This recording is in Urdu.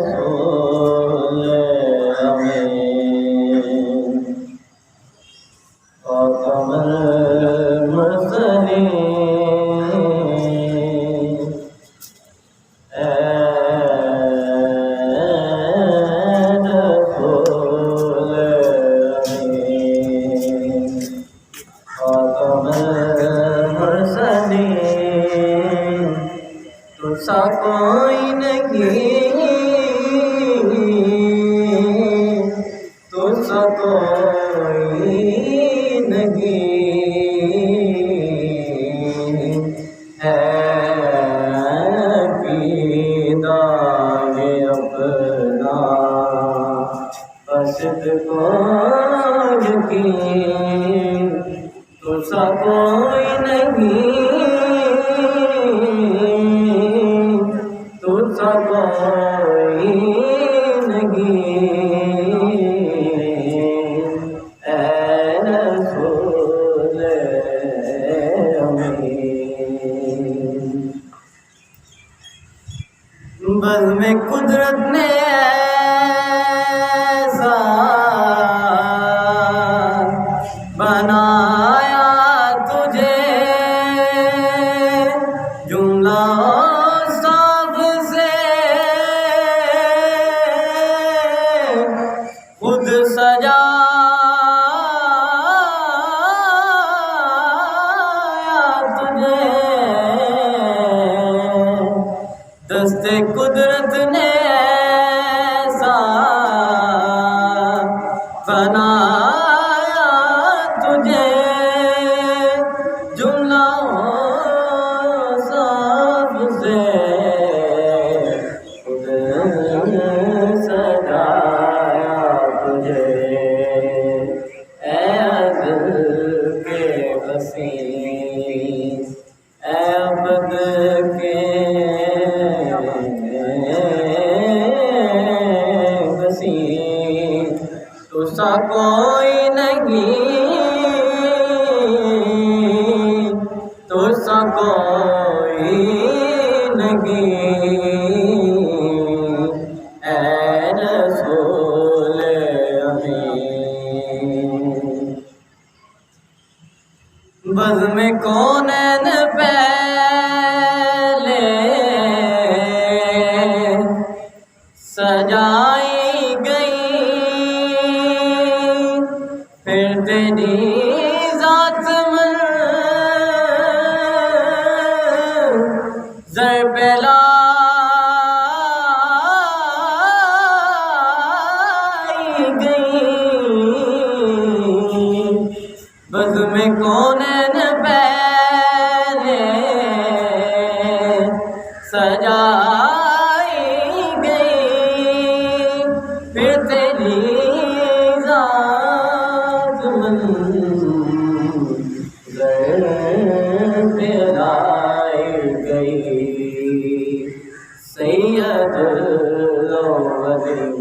رسول امیں خاتم المرسلین رسول امیں خاتم المرسلین تجھ سا کوئی نہیں، تجھ سا کوئی نہیں ہے عقیدہ یہ اپنا بسط کو یقین، تجھ سا کوئی نہیں، تجھ سا کوئی نہیں اے رسول امیں۔ بزم قدرت نے ایسا بنایا تجھے، جملہ صاف سے خود سجایا تجھے، دست قدرت نے ایسا بنایا تجھے، جملہ صاف سے خود سجایا تجھے، اے عدل کے وسیع، اے عبد کے وسیع، تجھ سا کوئی نہیں، تجھ سا کوئی نہیں اے رسول امیں۔ بزم کونین پہلے سجائی گئی، پھر تیری ذات منظر پہ لائی گئی، بزم کونین پہلے سجائی گئی، پھر تیری ذات منظر پہ لائی گئی، سید الاولین